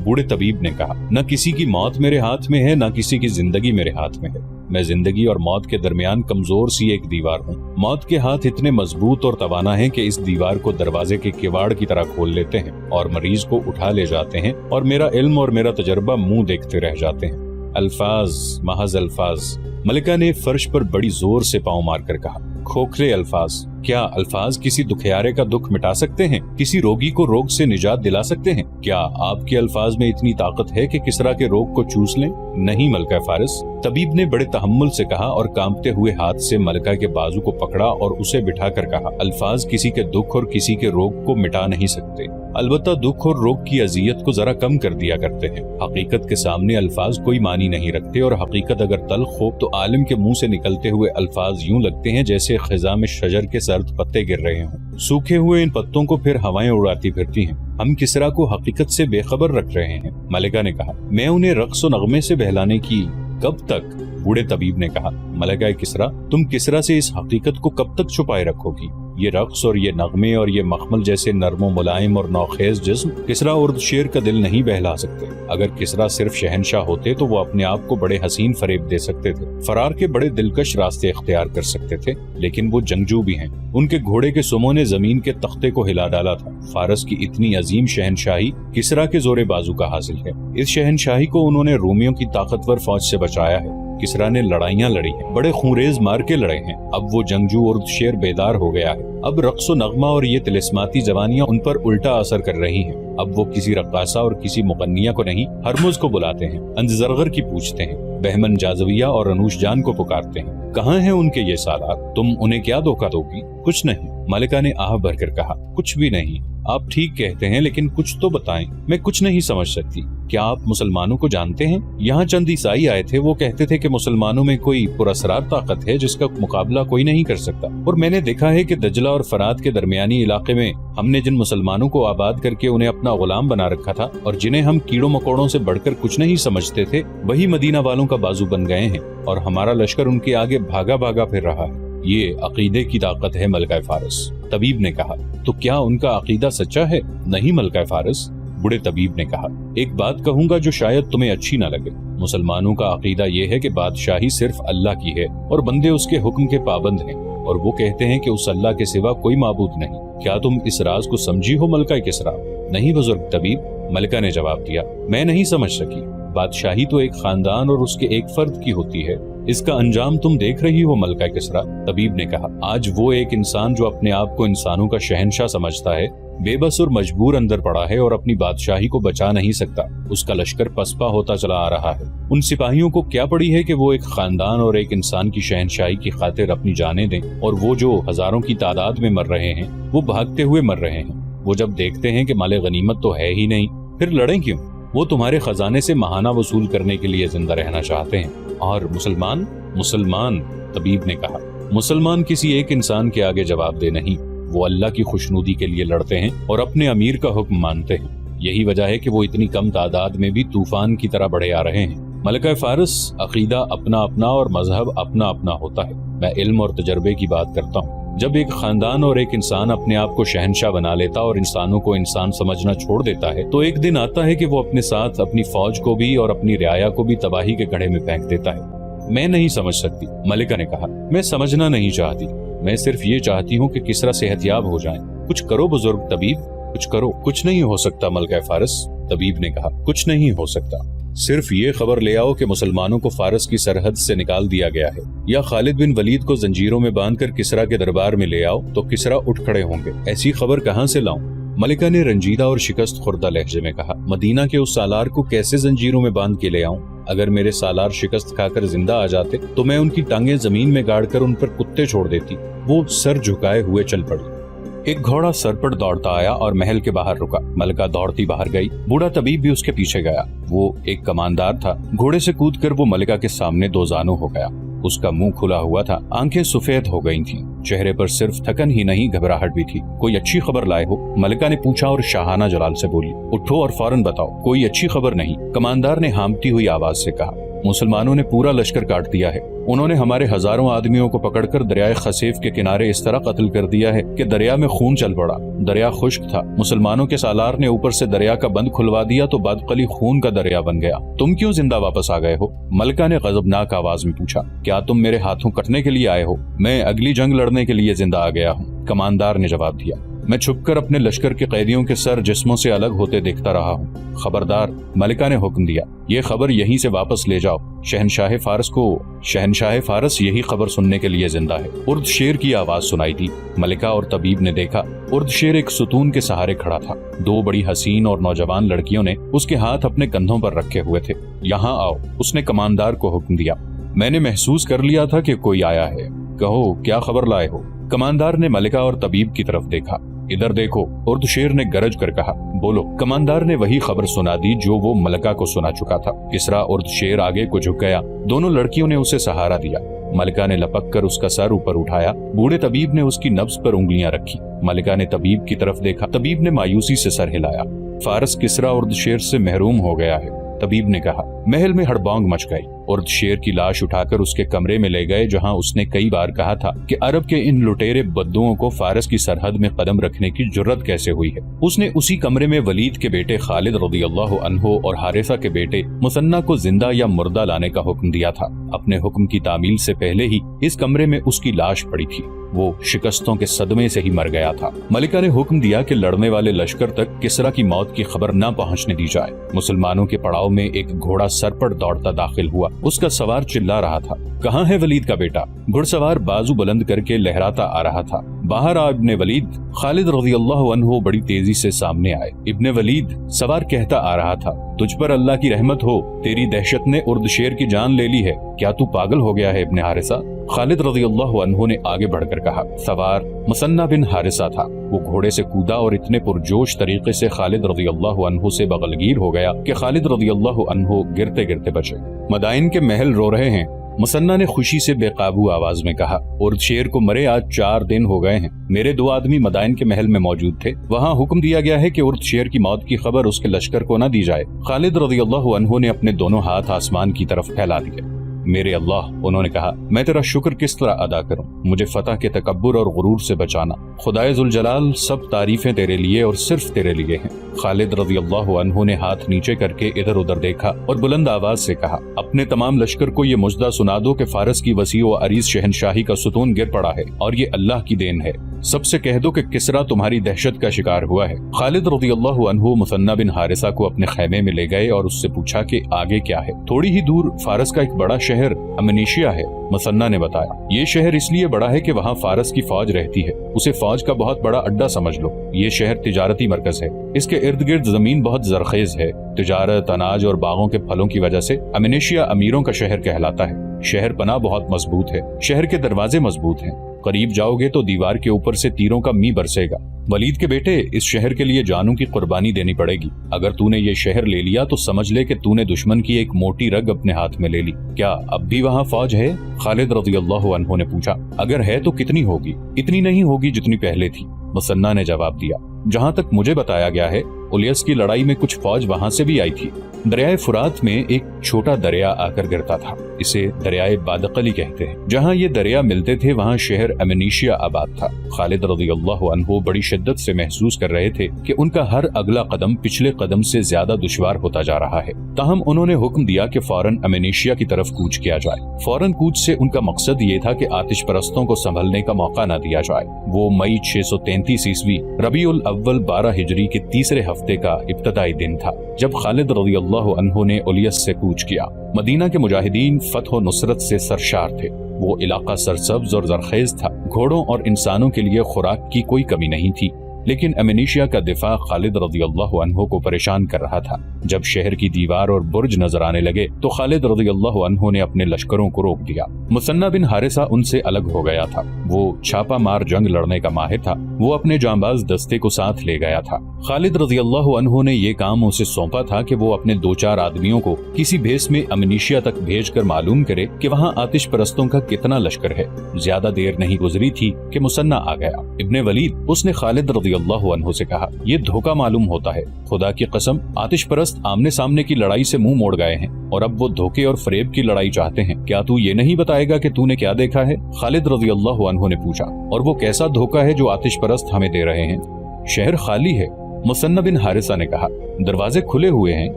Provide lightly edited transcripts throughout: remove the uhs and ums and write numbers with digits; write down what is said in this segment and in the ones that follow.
बूढ़े तबीब ने कहा, न किसी की मौत मेरे हाथ में है, न किसी की जिंदगी मेरे हाथ में है। मैं जिंदगी और मौत के दरमियान कमजोर सी एक दीवार हूँ। मौत के हाथ इतने मजबूत और तवाना हैं कि इस दीवार को दरवाजे के किवाड़ की तरह खोल लेते हैं और मरीज को उठा ले जाते हैं, और मेरा इल्म और मेरा तजर्बा मुंह देखते रह जाते हैं। अल्फाज, महज अल्फाज। मलिका ने फर्श पर बड़ी जोर से पांव मारकर कहा, खोखले अल्फाज। क्या अल्फाज किसी दुखियारे का दुख मिटा सकते हैं? किसी रोगी को रोग से निजात दिला सकते हैं? क्या आपके अल्फाज में इतनी ताकत है कि किसरा के रोग को चूस लें? नहीं मलका फारिस, तबीब ने बड़े तहम्मुल से कहा और कांपते हुए हाथ से मलका के बाजू को पकड़ा और उसे बिठाकर कहा, अल्फाज किसी के दुख और किसी के रोग को मिटा नहीं सकते, अलबत्ता दुख और रोग की अजियत को जरा कम कर दिया करते हैं। हकीकत के सामने अल्फाज कोई मानी नहीं रखते, और हकीकत अगर तल्ख हो तो आलिम के मुंह से निकलते हुए अल्फाज यूं लगते हैं जैसे खिजा में शजर के सर्द पत्ते गिर रहे हों। सूखे हुए इन पत्तों को फिर हवाएं उड़ाती फिरती हैं। हम किसरा को हकीकत से बेखबर रख रहे हैं। मलिका ने कहा, मैं उन्हें रक्स और नगमे से बहलाने की कब तक? बूढ़े तबीब ने कहा, मलिका किसरा, तुम किसरा से इस हकीकत को कब तक छुपाए रखोगी? ये रक्स और ये नगमे और ये मखमल जैसे नर्मो मुलायम और नौखेज जिस्म किसरा उर्द शेर का दिल नहीं बहला सकते। अगर किसरा सिर्फ शहनशाह होते तो वो अपने आप को बड़े हसीन फरेब दे सकते थे, फरार के बड़े दिलकश रास्ते इख्तियार कर सकते थे, लेकिन वो जंगजू भी हैं। उनके घोड़े के सुमों ने जमीन के तख्ते को हिला डाला था। फारस की इतनी अजीम शहनशाही किसरा के जोरे बाजू का हासिल है। इस शहनशाही को उन्होंने रोमियों की ताकतवर फौज से बचाया है। किसरा ने लड़ाइयां लड़ी हैं, बड़े खूंरेज मार के लड़े हैं। अब वो जंगजू और शेर बेदार हो गया है। अब रक्स व नगमा और ये तिलिस्माती जवानियां उन पर उल्टा असर कर रही हैं। अब वो किसी रक्कासा और किसी मुकन्निया को नहीं, हरमुज को बुलाते हैं, अंजरगर की पूछते हैं, बहमन जाजविया और अनूश जान को पुकारते हैं। कहाँ हैं उनके ये सालात? तुम उन्हें क्या धोखा दोगी? कुछ नहीं, मलिका ने आह भरकर कहा, कुछ भी नहीं। आप ठीक कहते हैं, लेकिन कुछ तो बताएं। मैं कुछ नहीं समझ सकती। क्या आप मुसलमानों को जानते हैं? यहाँ चंद ईसाई आए थे, वो कहते थे कि मुसलमानों में कोई पुरअसरार ताकत है जिसका मुकाबला कोई नहीं कर सकता। और मैंने देखा है कि दजला और फरात के दरमियानी इलाके में हमने जिन मुसलमानों को आबाद करके उन्हें अपना गुलाम बना रखा था और जिन्हें हम कीड़ों मकोड़ों से बढ़कर कुछ नहीं समझते थे, वही मदीना वालों का बाजू बन गए हैं और हमारा लश्कर उनके आगे भागा भागा फिर रहा है। ये अकीदे की ताकत है मलका फारिस, तबीब ने कहा। तो क्या उनका अकीदा सच्चा है? नहीं मलका फारिस, बूढ़े तबीब ने कहा। एक बात कहूंगा जो शायद तुम्हें अच्छी न लगे। मुसलमानों का अकीदा ये है कि बादशाही सिर्फ अल्लाह की है और बंदे उसके हुक्म के पाबंद हैं, और वो कहते हैं कि उस अल्लाह के सिवा कोई माबूद नहीं। क्या तुम इस राज को समझी हो मलका किसरा? नहीं बुजुर्ग तबीब, मलिका ने जवाब दिया, मैं नहीं समझ सकी। बादशाही तो एक खानदान और उसके एक फर्द की होती है। इसका अंजाम तुम देख रही हो मलका किसरा, तबीब ने कहा। आज वो एक इंसान जो अपने आप को इंसानों का शहनशाह समझता है, बेबस और मजबूर अंदर पड़ा है और अपनी बादशाही को बचा नहीं सकता। उसका लश्कर पसपा होता चला आ रहा है। उन सिपाहियों को क्या पड़ी है कि वो एक खानदान और एक इंसान की शहनशाही की खातिर अपनी जानें दें, और वो जो हजारों की तादाद में मर रहे हैं वो भागते हुए मर रहे हैं। वो जब देखते हैं कि माले गनीमत तो है ही नहीं, फिर लड़ें क्यों? वो तुम्हारे खजाने से महाना वसूल करने के लिए जिंदा रहना चाहते हैं। और मुसलमान, तबीब ने कहा, मुसलमान किसी एक इंसान के आगे जवाब दे नहीं, वो अल्लाह की खुशनुदी के लिए लड़ते हैं और अपने अमीर का हुक्म मानते हैं। यही वजह है कि वो इतनी कम तादाद में भी तूफान की तरह बढ़े आ रहे हैं। मलका फारिस, अकीदा अपना अपना और मजहब अपना अपना होता है। मैं इल्म और तजर्बे की बात करता हूँ। जब एक खानदान और एक इंसान अपने आप को शहनशाह बना लेता और इंसानों को इंसान समझना छोड़ देता है, तो एक दिन आता है कि वो अपने साथ अपनी फौज को भी और अपनी रियाया को भी तबाही के गड्ढे में फेंक देता है। मैं नहीं समझ सकती, मलिका ने कहा। मैं समझना नहीं चाहती, मैं सिर्फ ये चाहती हूँ कि किसरा सेहतयाब हो जाए। कुछ करो बुजुर्ग तबीब, कुछ करो। कुछ नहीं हो सकता मलका फारिस, तबीब ने कहा, कुछ नहीं हो सकता। सिर्फ ये खबर ले आओ कि मुसलमानों को फारस की सरहद से निकाल दिया गया है, या खालिद बिन वलीद को जंजीरों में बांधकर किसरा के दरबार में ले आओ तो किसरा उठ खड़े होंगे। ऐसी खबर कहाँ से लाऊं? मलिका ने रंजीदा और शिकस्त खुर्दा लहजे में कहा। मदीना के उस सालार को कैसे जंजीरों में बांध के ले आऊं? अगर मेरे सालार शिकस्त खाकर जिंदा आ जाते तो मैं उनकी टांगें जमीन में गाड़कर उन पर कुत्ते छोड़ देती। वो सर झुकाए हुए चल पड़ी। एक घोड़ा सर पर दौड़ता आया और महल के बाहर रुका। मलका दौड़ती बाहर गई। बूढ़ा तबीब भी उसके पीछे गया। वो एक कमानदार था। घोड़े से कूदकर वो मलिका के सामने दो जानू हो गया। उसका मुंह खुला हुआ था, आंखें सफेद हो गई थीं, चेहरे पर सिर्फ थकन ही नहीं घबराहट भी थी। कोई अच्छी खबर लाए हो? मलिका ने पूछा और शाहाना जलाल से बोली। उठो और फौरन बताओ। कोई अच्छी खबर नहीं, कमानदार ने हांफती हुई आवाज से कहा। मुसलमानों ने पूरा लश्कर काट दिया है। उन्होंने हमारे हजारों आदमियों को पकड़कर दरियाए खसीफ के किनारे इस तरह कत्ल कर दिया है कि दरिया में खून चल पड़ा। दरिया खुश्क था। मुसलमानों के सालार ने ऊपर से दरिया का बंद खुलवा दिया तो बदकली खून का दरिया बन गया। तुम क्यों जिंदा वापस आ गए हो? मलका ने गजबनाक आवाज में पूछा। क्या तुम मेरे हाथों कटने के लिए आए हो? मैं अगली जंग लड़ने के लिए जिंदा आ गया हूँ, कमानदार ने जवाब दिया। मैं छुपकर अपने लश्कर के कैदियों के सर जिस्मों से अलग होते देखता रहा हूँ। खबरदार, मलिका ने हुक्म दिया, ये खबर यहीं से वापस ले जाओ। शहनशाह फारस यही खबर सुनने के लिए जिंदा है। उर्द शेर की आवाज सुनाई दी। मलिका और तबीब ने देखा उर्द शेर एक सुतून के सहारे खड़ा था। दो बड़ी हसीन और नौजवान लड़कियों ने उसके हाथ अपने कंधों पर रखे हुए थे। यहाँ आओ, उसने कमानदार को हुक्म दिया। मैंने महसूस कर लिया था कि कोई आया है। कहो, क्या खबर लाए हो? कमानदार ने मलिका और तबीब की तरफ देखा। इधर देखो, उर्द शेर ने गरज कर कहा। बोलो। कमानदार ने वही खबर सुना दी जो वो मलिका को सुना चुका था। किसरा उर्द शेर आगे को झुक गया। दोनों लड़कियों ने उसे सहारा दिया। मलिका ने लपक कर उसका सर ऊपर उठाया। बूढ़े तबीब ने उसकी नब्ज पर उंगलियां रखी। मलिका ने तबीब की तरफ देखा। तबीब ने मायूसी से सर हिलाया। फारस किसरा उर्द शेर से महरूम हो गया है, तबीब ने कहा। महल में हड़बौंग मच गई। उर्द शेर की लाश उठाकर उसके कमरे में ले गए जहां उसने कई बार कहा था कि अरब के इन लुटेरे बद्दुओं को फारस की सरहद में कदम रखने की जुर्रत कैसे हुई है। उसने उसी कमरे में वलीद के बेटे खालिद रज़ियल्लाहु अन्हु और हारिसा के बेटे मुसन्ना को जिंदा या मुर्दा लाने का हुक्म दिया था। अपने हुक्म की तामील से पहले ही इस कमरे में उसकी लाश पड़ी थी। वो शिकस्तों के सदमे से ही मर गया था। मलिका ने हुक्म दिया कि लड़ने वाले लश्कर तक किसरा की मौत की खबर न पहुंचने दी जाए। मुसलमानों के पड़ाव में एक घोड़ा सर पर दौड़ता दाखिल हुआ। उसका सवार चिल्ला रहा था, कहाँ है वलीद का बेटा? घुड़सवार बाजू बुलंद करके लहराता आ रहा था। बाहर आ इब्ने वलीद। खालिद रज़ियल्लाहु अन्हु बड़ी तेजी से सामने आए। इब्ने वलीद, सवार कहता आ रहा था, तुझ पर अल्लाह की रहमत हो, तेरी दहशत ने उर्द शेर की जान ले ली है। क्या तू पागल हो गया है इब्ने हारिसा? खालिद रज़ियल्लाहु अन्हु ने आगे बढ़कर कहा। सवार मुसन्ना बिन हारिसा था। वो घोड़े से कूदा और इतने पुरजोश तरीके से खालिद रज़ियल्लाहु अन्हु से बगलगीर हो गया कि खालिद रज़ियल्लाहु अन्हु गिरते गिरते बचे। मदाइन के महल रो रहे हैं, मुसन्ना ने खुशी से बेकाबू आवाज में कहा। उर्द शेर को मरे आज 4 दिन हो गए हैं। मेरे 2 आदमी मदाइन के महल में मौजूद थे। वहाँ हुक्म दिया गया है कि उर्द शेर की मौत की खबर उसके लश्कर को न दी जाए। खालिद रज़ियल्लाहु अन्हु ने अपने दोनों हाथ आसमान की तरफ फैला दिए। मेरे अल्लाह, उन्होंने कहा, मैं तेरा शुक्र किस तरह अदा करूं? मुझे फतह के तकब्बुर और गुरूर से बचाना। खुदाए जुल जलाल, सब तारीफें तेरे लिए और सिर्फ तेरे लिए हैं। खालिद रज़ियल्लाहु अन्हु ने हाथ नीचे करके इधर उधर देखा और बुलंद आवाज से कहा, अपने तमाम लश्कर को ये मुजदा सुना दो कि फारस की वसी व अरीज शहनशाही का सुतून गिर पड़ा है और ये अल्लाह की देन है। सबसे कह दो कि किसरा तुम्हारी दहशत का शिकार हुआ है। खालिद रज़ियल्लाहु अन्हु मुसन्ना बिन हारिसा को अपने खैमे में ले गए और उससे पूछा कि आगे क्या है। थोड़ी ही दूर फारस का एक बड़ा शहर अमनीशिया है, मुसन्ना ने बताया। ये शहर इसलिए बड़ा है कि वहाँ फारस की फौज रहती है। उसे फौज का बहुत बड़ा अड्डा समझ लो। ये शहर तिजारती मरकज है। इसके इर्द गिर्द जमीन बहुत जरखेज है। तिजारत, अनाज और बागों के फलों की वजह से अमनीशिया अमीरों का शहर कहलाता है। शहर पना बहुत मजबूत है। शहर के दरवाजे मजबूत हैं। करीब जाओगे तो दीवार के ऊपर से तीरों का मी बरसेगा। वलीद के बेटे, इस शहर के लिए जानों की कुर्बानी देनी पड़ेगी। अगर तूने ये शहर ले लिया तो समझ ले कि तूने दुश्मन की एक मोटी रग अपने हाथ में ले ली। क्या अब भी वहाँ फौज है? खालिद रज़ियल्लाहु अन्हु ने पूछा। अगर है तो कितनी होगी? इतनी नहीं होगी जितनी पहले थी, मुसन्ना ने जवाब दिया। जहाँ तक मुझे बताया गया है, उलियस की लड़ाई में कुछ फौज वहाँ से भी आई थी। दरियाए फुरात में एक छोटा दरिया आकर गिरता था। इसे दरियाए बादकली कहते हैं। जहाँ ये दरिया मिलते थे वहाँ शहर अमनीशिया आबाद था। खालिद रज़ियल्लाहु अन्हु बड़ी शिद्दत से महसूस कर रहे थे कि उनका हर अगला कदम पिछले कदम से ज्यादा दुश्वार होता जा रहा है। ताहम उन्होंने हुक्म दिया कि फौरन अमनीशिया की तरफ कूच किया जाए। फौरन कूच से उनका मकसद ये था कि आतिश परस्तों को संभलने का मौका न दिया जाए। वो मई 633 ईस्वी रबीउल अव्वल 12 हिजरी के तीसरे हफ्ते का इब्तदाई दिन था जब खालिद रज़ियल्लाहु अन्हु ने उलियस से कूच किया। मदीना के मुजाहिदीन फतह व नुसरत से सरशार थे। वो इलाका सरसब्ज और जरखेज था। घोड़ों और इंसानों के लिए खुराक की कोई कमी नहीं थी। लेकिन अमनीशिया का दिफा खालिद रज़ियल्लाहु अन्हु को परेशान कर रहा था। जब शहर की दीवार और बुर्ज नजर आने लगे तो खालिद रज़ियल्लाहु अन्हु ने अपने लश्करों को रोक दिया। मुसन्ना बिन हारिसा उनसे अलग हो गया था। वो छापा मार जंग लड़ने का माहिर था। वो अपने जांबाज दस्ते को साथ ले गया था। खालिद रज़ियल्लाहु अन्हु ने ये काम उसे सौंपा था कि वो अपने 2-4 आदमियों को किसी भेस में अमनीशिया तक भेजकर मालूम करे कि वहाँ आतिश परस्तों का कितना लश्कर है। ज्यादा देर नहीं गुजरी थी कि मुसन्ना आ गया। इब्ने वलीद, उसने खालिद रज़ियल्लाहु अन्हु से कहा, ये धोखा मालूम होता है। खुदा की कसम, आतिश परस्त आमने सामने की लड़ाई से मुंह मोड़ गए हैं और अब वो धोखे और फरेब की लड़ाई चाहते हैं। क्या तू ये नहीं बताएगा कि तूने क्या देखा है? खालिद रज़ियल्लाहु अन्हु ने पूछा। और वो कैसा धोखा है जो आतिश परस्त हमें दे रहे हैं? शहर खाली है, मुसन्ना बिन हारिसा ने कहा। दरवाजे खुले हुए हैं,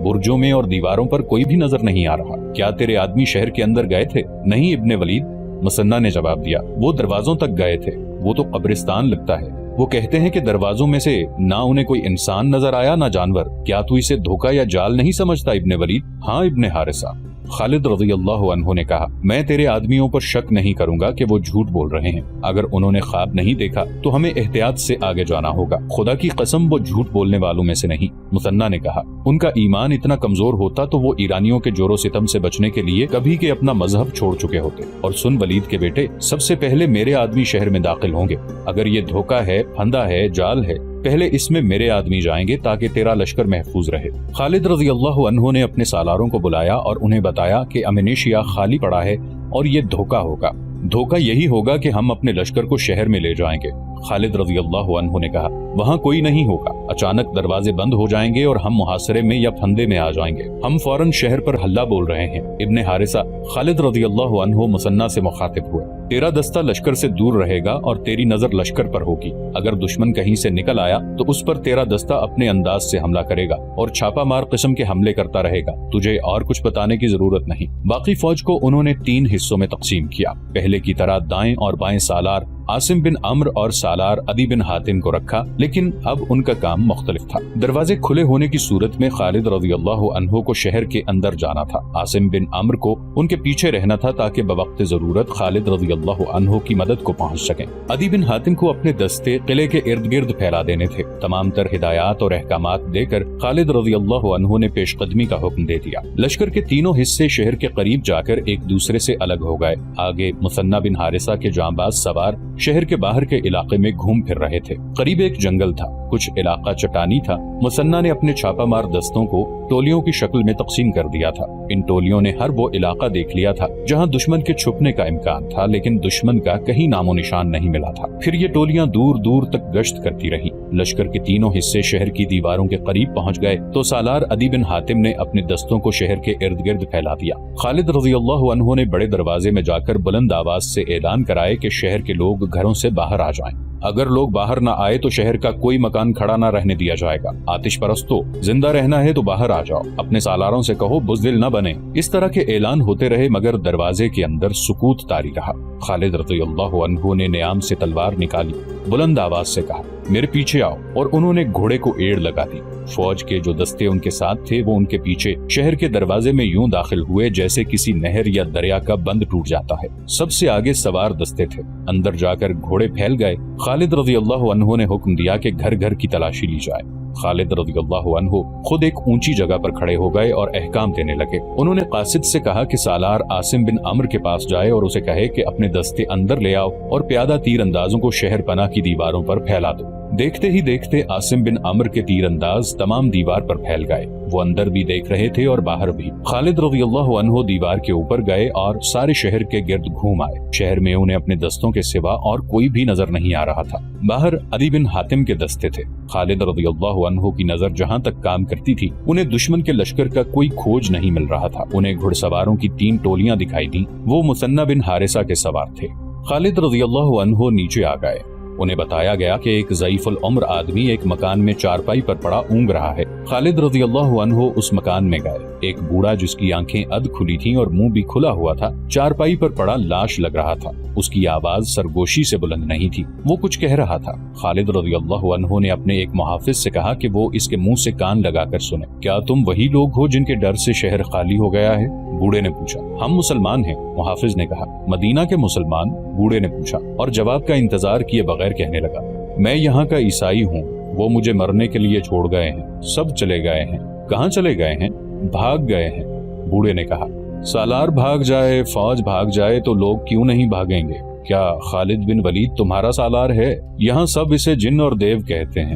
बुर्जों में और दीवारों पर कोई भी नजर नहीं आ रहा। क्या तेरे आदमी शहर के अंदर गए थे? नहीं इब्ने वलीद, मुसन्ना ने जवाब दिया। वो दरवाजों तक गए थे। वो तो कब्रिस्तान लगता है। वो कहते हैं कि दरवाजों में से ना उन्हें कोई इंसान नजर आया ना जानवर। क्या तू इसे धोखा या जाल नहीं समझता इब्ने वलीद? हाँ इब्ने हारिसा, खालिद रज़ियल्लाहु अन्हु ने कहा। मैं तेरे आदमियों पर शक नहीं करूंगा कि वो झूठ बोल रहे हैं। अगर उन्होंने ख्वाब नहीं देखा तो हमें एहतियात से आगे जाना होगा। खुदा की कसम, वो झूठ बोलने वालों में से नहीं, मुसन्ना ने कहा। उनका ईमान इतना कमजोर होता तो वो ईरानियों के जोरों सितम से बचने के लिए कभी के अपना मजहब छोड़ चुके होते। और सुन वलीद के बेटे, सबसे पहले मेरे आदमी शहर में दाखिल होंगे। अगर ये धोखा है, फंदा है, जाल है, पहले इसमें मेरे आदमी जाएंगे ताकि तेरा लश्कर महफूज रहे। खालिद रज़ियल्लाहु अन्हु ने अपने सालारों को बुलाया और उन्हें बताया कि अमनीशिया खाली पड़ा है और ये धोखा होगा। धोखा यही होगा कि हम अपने लश्कर को शहर में ले जाएंगे। खालिद रज़ियल्लाहु अन्हु ने कहा, वहाँ कोई नहीं होगा। अचानक दरवाजे बंद हो जाएंगे और हम मुहासरे में या फंदे में आ जाएंगे। हम फौरन शहर पर हल्ला बोल रहे हैं। इब्ने हारिसा, खालिद रज़ियल्लाहु अन्हु मुसन्ना से मुखातिब हुए। तेरा दस्ता लश्कर से दूर रहेगा और तेरी नजर लश्कर पर होगी। अगर दुश्मन कहीं से निकल आया तो उस पर तेरा दस्ता अपने अंदाज से हमला करेगा और छापा मार किस्म के हमले करता रहेगा। तुझे और कुछ बताने की जरूरत नहीं। बाकी फौज को उन्होंने 3 हिस्सों में तकसीम किया। पहले की तरह दाएं और बाएं सालार आसिम बिन अम्र और सालार अदी बिन हातिम को रखा, लेकिन अब उनका काम मुख्तलिफ था। दरवाजे खुले होने की सूरत में खालिद रज़ियल्लाहु अन्हु को शहर के अंदर जाना था। आसिम बिन अम्र को उनके पीछे रहना था ताकि बवक्त जरूरत खालिद रज़ियल्लाहु अन्हु की मदद को पहुंच सकें। अदी बिन हातिम को अपने दस्ते किले के इर्द गिर्द फैला देने थे। तमाम तर हिदायत और अहकामात देकर खालिद रज़ियल्लाहु अन्हु ने पेशकदमी का हुक्म दे दिया। लश्कर के तीनों हिस्से शहर के करीब जाकर एक दूसरे से अलग हो गए। आगे मुसन्ना बिन हारिसा के जांबाज सवार शहर के बाहर के इलाके में घूम फिर रहे थे। करीब एक जंगल था, कुछ इलाका चट्टानी था। मुसन्ना ने अपने छापामार दस्तों को टोलियों की शक्ल में तकसीम कर दिया था। इन टोलियों ने हर वो इलाका देख लिया था जहां दुश्मन के छुपने का इम्कान था, लेकिन दुश्मन का कहीं नामो निशान नहीं मिला था। फिर ये टोलियां दूर दूर तक गश्त करती रही। लश्कर के तीनों हिस्से शहर की दीवारों के करीब पहुंच गए तो सालार अदी बिन हातिम ने अपने दस्तों को शहर के इर्द गिर्द फैला दिया। खालिद रज़ियल्लाहु अन्हु ने बड़े दरवाजे में जाकर बुलंद आवाज से ऐलान कराए कि शहर के लोग घरों से बाहर आ जाएं। अगर लोग बाहर न आए तो शहर का कोई मकान खड़ा न रहने दिया जाएगा। आतिश परस्तों, जिंदा रहना है तो बाहर आ जाओ। अपने सालारों से कहो बुज़दिल न बने। इस तरह के ऐलान होते रहे मगर दरवाजे के अंदर सुकूत तारी रहा। खालिद रज़ियल्लाहु अन्हु ने नियाम से तलवार निकाली, बुलंद आवाज से कहा, मेरे पीछे आओ, और उन्होंने घोड़े को एड़ लगा दी। फौज के जो दस्ते उनके साथ थे वो उनके पीछे शहर के दरवाजे में यूं दाखिल हुए जैसे किसी नहर या दरिया का बंद टूट जाता है। सबसे आगे सवार दस्ते थे। अंदर जाकर घोड़े फैल गए। खालिद रज़ियल्लाहु अन्हु ने हुक्म दिया कि घर घर की तलाशी ली जाए। खालिद रज़ियल्लाहु अन्हु खुद एक ऊंची जगह पर खड़े हो गए और अहकाम देने लगे। उन्होंने कासिद से कहा कि सालार आसिम बिन अम्र के पास जाए और उसे कहे कि अपने दस्ते अंदर ले आओ और प्यादा तीर अंदाजों को शहर पनाह की दीवारों पर फैला दो। देखते ही देखते आसिम बिन अम्र के तीर अंदाज तमाम दीवार पर फैल गए। वो अंदर भी देख रहे थे और बाहर भी। खालिद रज़ियल्लाहु अन्हु दीवार के ऊपर गए और सारे शहर के गिर्द घूम आए। शहर में उन्हें अपने दस्तों के सिवा और कोई भी नजर नहीं आ रहा था। बाहर अदी बिन हातिम के दस्ते थे। खालिद रज़ियल्लाहु अन्हु की नजर जहां तक काम करती थी उन्हें दुश्मन के लश्कर का कोई खोज नहीं मिल रहा था। उन्हें घुड़सवारों की 3 टोलियां दिखाई दी। वो मुसन्ना बिन हारिसा के सवार थे। खालिद रज़ियल्लाहु अन्हु नीचे आ गए। उन्हें बताया गया कि एक ज़ईफ़ुल उम्र आदमी एक मकान में चारपाई पर पड़ा ऊँग रहा है। खालिद रज़ियल्लाहु अन्हु उस मकान में गए। एक बूढ़ा जिसकी आंखें अध खुली थीं और मुंह भी खुला हुआ था, चारपाई पर पड़ा लाश लग रहा था। उसकी आवाज सरगोशी से बुलंद नहीं थी। वो कुछ कह रहा था। खालिद रज़ियल्लाहु अन्हु ने अपने एक मुहाफिज से कहा कि वो इसके मुंह से कान लगाकर सुने। क्या तुम वही लोग हो जिनके डर से शहर खाली हो गया है? बूढ़े ने पूछा। हम मुसलमान हैं, मुहाफिज ने कहा। मदीना के मुसलमान? बूढ़े ने पूछा और जवाब का इंतजार किए बगैर कहने लगा, मैं यहाँ का ईसाई हूँ। वो मुझे मरने के लिए छोड़ गए हैं। सब चले गए हैं। कहाँ चले गए हैं? भाग गए हैं। बूढ़े ने कहा, सालार भाग जाए, फौज भाग जाए तो लोग क्यों नहीं भागेंगे? کیا خالد بن ولید تمہارا سالار ہے؟ یہاں سب اسے جن اور دیو کہتے ہیں۔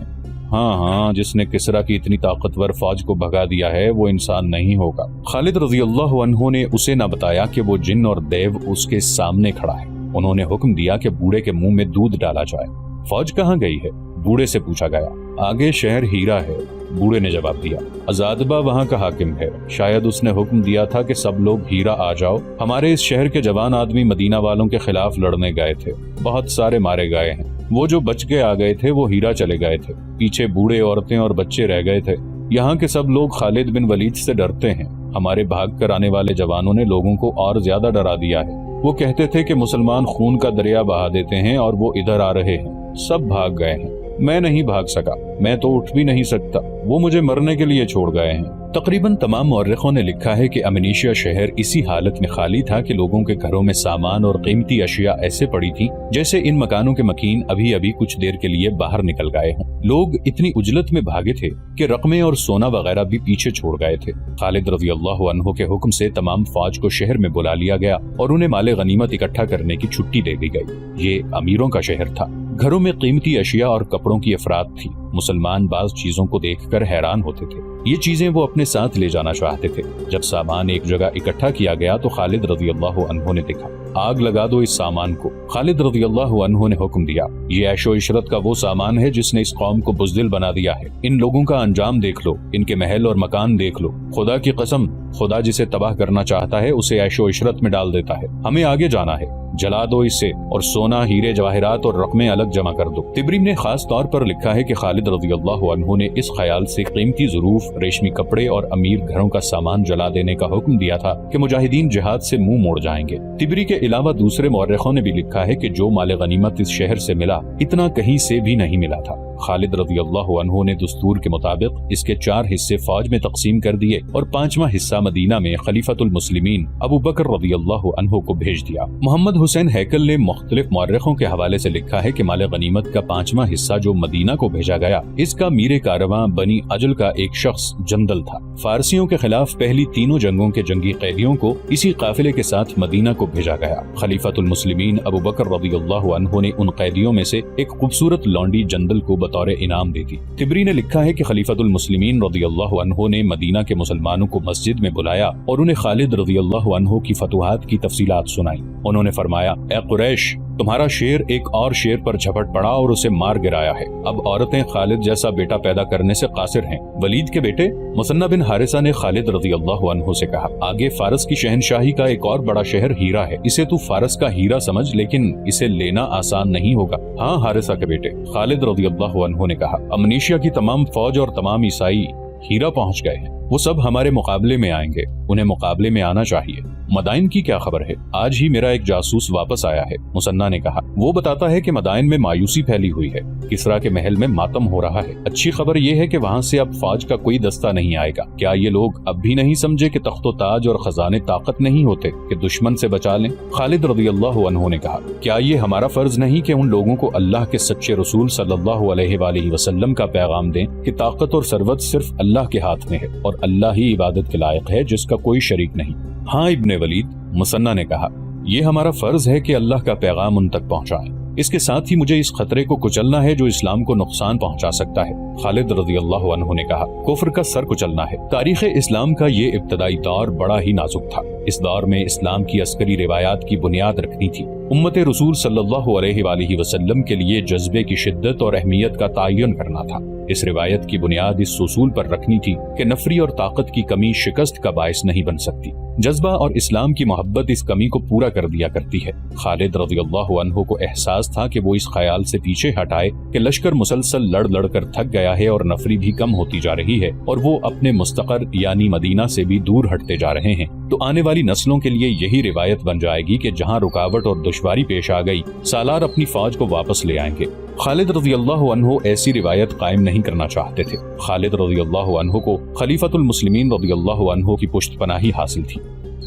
ہاں، جس نے کسرا کی اتنی طاقتور فوج کو بھگا دیا ہے وہ انسان نہیں ہوگا۔ خالد رضی اللہ عنہ نے اسے نہ بتایا کہ وہ جن اور دیو اس کے سامنے کھڑا ہے۔ انہوں نے حکم دیا کہ بوڑھے کے منہ میں دودھ ڈالا جائے۔ فوج کہاں گئی ہے؟ بوڑھے سے پوچھا گیا۔ آگے شہر ہیرا ہے، بوڑھے نے جواب دیا۔ ازادبہ وہاں کا حاکم ہے، شاید اس نے حکم دیا تھا کہ سب لوگ ہیرا آ جاؤ۔ ہمارے اس شہر کے جوان آدمی مدینہ والوں کے خلاف لڑنے گئے تھے، بہت سارے مارے گئے ہیں۔ وہ جو بچ کے آ گئے تھے وہ ہیرا چلے گئے تھے، پیچھے بوڑھے، عورتیں اور بچے رہ گئے تھے۔ یہاں کے سب لوگ خالد بن ولید سے ڈرتے ہیں۔ ہمارے بھاگ کر آنے والے جوانوں نے لوگوں کو اور زیادہ ڈرا دیا ہے۔ وہ کہتے تھے کہ مسلمان خون کا دریا بہا دیتے ہیں اور وہ ادھر آ رہے ہیں۔ سب بھاگ گئے ہیں، میں نہیں بھاگ سکا، میں تو اٹھ بھی نہیں سکتا، وہ مجھے مرنے کے لیے چھوڑ گئے ہیں۔ تقریباً تمام مورخوں نے لکھا ہے کہ امنیشیا شہر اسی حالت میں خالی تھا کہ لوگوں کے گھروں میں سامان اور قیمتی اشیاء ایسے پڑی تھی جیسے ان مکانوں کے مکین ابھی ابھی کچھ دیر کے لیے باہر نکل گئے ہوں۔ لوگ اتنی عجلت میں بھاگے تھے کہ رقمیں اور سونا وغیرہ بھی پیچھے چھوڑ گئے تھے۔ خالد رضی اللہ عنہ کے حکم سے تمام فوج کو شہر میں بلا لیا گیا اور انہیں مال غنیمت اکٹھا کرنے کی چھٹی دے دی گئی۔ یہ امیروں کا شہر تھا، گھروں میں قیمتی اشیاء اور کپڑوں کی افراد تھی۔ مسلمان بعض چیزوں کو دیکھ کر حیران ہوتے تھے، یہ چیزیں وہ اپنے ساتھ لے جانا چاہتے تھے۔ جب سامان ایک جگہ اکٹھا کیا گیا تو خالد رضی اللہ عنہ نے دیکھا، آگ لگا دو اس سامان کو۔ خالد رضی اللہ عنہ نے حکم دیا، یہ عیش و عشرت کا وہ سامان ہے جس نے اس قوم کو بزدل بنا دیا ہے۔ ان لوگوں کا انجام دیکھ لو، ان کے محل اور مکان دیکھ لو۔ خدا کی قسم، خدا جسے تباہ کرنا چاہتا ہے اسے عیش و عشرت میں ڈال دیتا ہے۔ ہمیں آگے جانا ہے، جلا دو اسے اور سونا، ہیرے جواہرات اور رقمیں الگ جمع کر دو۔ طبری نے خاص طور پر لکھا ہے کہ خالد رضی اللہ عنہ نے اس خیال سے قیمتی ظروف، ریشمی کپڑے اور امیر گھروں کا سامان جلا دینے کا حکم دیا تھا کہ مجاہدین جہاد سے منہ موڑ جائیں گے۔ طبری کے علاوہ دوسرے مورخوں نے بھی لکھا ہے کہ جو مال غنیمت اس شہر سے ملا اتنا کہیں سے بھی نہیں ملا تھا۔ خالد رضی اللہ عنہ نے دستور کے مطابق اس کے 4 حصے فوج میں تقسیم کر دیے اور 5واں حصہ مدینہ میں خلیفۃ المسلمین ابو بکر رضی اللہ عنہ کو بھیج دیا۔ محمد حسین ہیکل نے مختلف مورخوں کے حوالے سے لکھا ہے کہ مال غنیمت کا 5واں حصہ جو مدینہ کو بھیجا گیا، اس کا میر کارواں بنی اجل کا ایک شخص جندل تھا۔ فارسیوں کے خلاف پہلی تینوں جنگوں کے جنگی قیدیوں کو اسی قافلے کے ساتھ مدینہ کو بھیجا گیا۔ خلیفۃ المسلمین ابو بکر رضی اللہ عنہ نے ان قیدیوں میں سے ایک خوبصورت لونڈی جندل کو بطور انعام دی تھی۔ طبری نے لکھا ہے کہ خلیفۃ المسلمین رضی اللہ عنہ نے مدینہ کے مسلمانوں کو مسجد میں بلایا اور انہیں خالد رضی اللہ عنہ کی فتوحات کی تفصیلات سنائی۔ انہوں نے فرمایا، اے قریش، تمہارا شیر ایک اور شیر پر جھپٹ پڑا اور اسے مار گرایا ہے۔ اب عورتیں خالد جیسا بیٹا پیدا کرنے سے قاصر ہیں۔ ولید کے بیٹے مثنہ بن حارثہ نے خالد رضی اللہ عنہ سے کہا، آگے فارس کی شہنشاہی کا ایک اور بڑا شہر ہیرا ہے، اسے تو فارس کا ہیرا سمجھ، لیکن اسے لینا آسان نہیں ہوگا۔ ہاں حارثہ کے بیٹے، خالد رضی اللہ عنہ نے کہا، امنیشیا کی تمام فوج اور تمام عیسائی ہیرا پہنچ گئے ہیں، وہ سب ہمارے مقابلے میں آئیں گے، انہیں مقابلے میں آنا چاہیے۔ مدائن کی کیا خبر ہے؟ آج ہی میرا ایک جاسوس واپس آیا ہے، مثنہ نے کہا، وہ بتاتا ہے کہ مدائن میں مایوسی پھیلی ہوئی ہے، کسرا کے محل میں ماتم ہو رہا ہے۔ اچھی خبر یہ ہے کہ وہاں سے اب فوج کا کوئی دستہ نہیں آئے گا۔ کیا یہ لوگ اب بھی نہیں سمجھے کہ تخت و تاج اور خزانے طاقت نہیں ہوتے کہ دشمن سے بچا لیں؟ خالد رضی اللہ عنہ نے کہا، کیا یہ ہمارا فرض نہیں کہ ان لوگوں کو اللہ کے سچے رسول صلی اللہ علیہ وآلہ وسلم کا پیغام دیں کہ طاقت اور ثروت صرف اللہ کے ہاتھ میں ہے اور اللہ ہی عبادت کے لائق ہے جس کا کوئی شریک نہیں؟ ہاں ابن ولید، مثنہ نے کہا، یہ ہمارا فرض ہے کہ اللہ کا پیغام ان تک پہنچائیں۔ اس کے ساتھ ہی مجھے اس خطرے کو کچلنا ہے جو اسلام کو نقصان پہنچا سکتا ہے۔ خالد رضی اللہ عنہ نے کہا، کفر کا سر کچلنا ہے۔ تاریخ اسلام کا یہ ابتدائی دور بڑا ہی نازک تھا۔ اس دور میں اسلام کی عسکری روایات کی بنیاد رکھنی تھی۔ امت رسول صلی اللہ علیہ وآلہ وسلم کے لیے جذبے کی شدت اور اہمیت کا تعین کرنا تھا۔ اس روایت کی بنیاد اس اصول پر رکھنی تھی کہ نفری اور طاقت کی کمی شکست کا باعث نہیں بن سکتی، جذبہ اور اسلام کی محبت اس کمی کو پورا کر دیا کرتی ہے۔ خالد رضی اللہ عنہ کو احساس تھا کہ وہ اس خیال سے پیچھے ہٹائے کہ لشکر مسلسل لڑ لڑ کر تھک گیا ہے اور نفری بھی کم ہوتی جا رہی ہے اور وہ اپنے مستقر یعنی مدینہ سے بھی دور ہٹتے جا رہے ہیں، تو آنے والی نسلوں کے لیے یہی روایت بن جائے گی کہ جہاں رکاوٹ اور دشواری پیش آ گئی، سالار اپنی فوج کو واپس لے آئیں گے۔ خالد رضی اللہ عنہ ایسی روایت قائم نہیں کرنا چاہتے تھے۔ خالد رضی اللہ عنہ کو خلیفۃ المسلمین رضی اللہ عنہ کی پشت پناہی حاصل تھی۔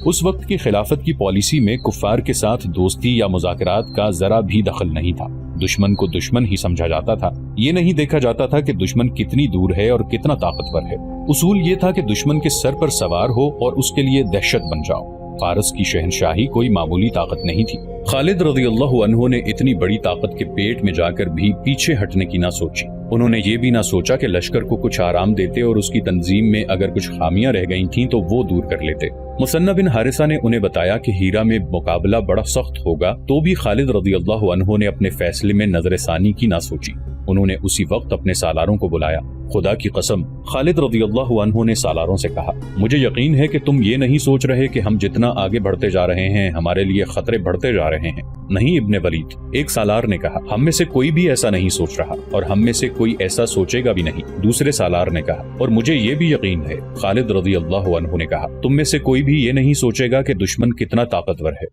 اس وقت کی خلافت کی پالیسی میں کفار کے ساتھ دوستی یا مذاکرات کا ذرا بھی دخل نہیں تھا۔ دشمن کو دشمن ہی سمجھا جاتا تھا، یہ نہیں دیکھا جاتا تھا کہ دشمن کتنی دور ہے اور کتنا طاقتور ہے۔ اصول یہ تھا کہ دشمن کے سر پر سوار ہو اور اس کے لیے دہشت بن جاؤ۔ فارس کی شہنشاہی کوئی معمولی طاقت نہیں تھی، खालिद रज़ियल्लाहु अन्हु ने इतनी बड़ी ताकत के पेट में जाकर भी पीछे हटने की ना सोची। उन्होंने ये भी ना सोचा कि लश्कर को कुछ आराम देते और उसकी तंजीम में अगर कुछ खामियां रह गई थीं तो वो दूर कर लेते। मुसन्ना बिन हारिसा ने उन्हें बताया कि हीरा में मुकाबला बड़ा सख्त होगा, तो भी खालिद रज़ियल्लाहु अन्हु ने अपने फैसले में नजरसानी की ना सोची। उन्होंने उसी वक्त अपने सालारों को बुलाया। खुदा की कसम, खालिद रज़ियल्लाहु अन्हु ने सालारों से कहा, मुझे यकीन है कि तुम ये नहीं सोच रहे कि हम जितना आगे बढ़ते जा रहे हैं हमारे लिए खतरे बढ़ते जा रहे हैं। नहीं इब्ने वलीद, एक सालार ने कहा, हम में से कोई भी ऐसा नहीं सोच रहा और हम में से कोई ऐसा सोचेगा भी नहीं। दूसरे सालार ने कहा, और मुझे ये भी यकीन है। खालिद रज़ियल्लाहु अन्हु ने कहा, तुम में से कोई भी ये नहीं सोचेगा कि दुश्मन कितना ताकतवर है।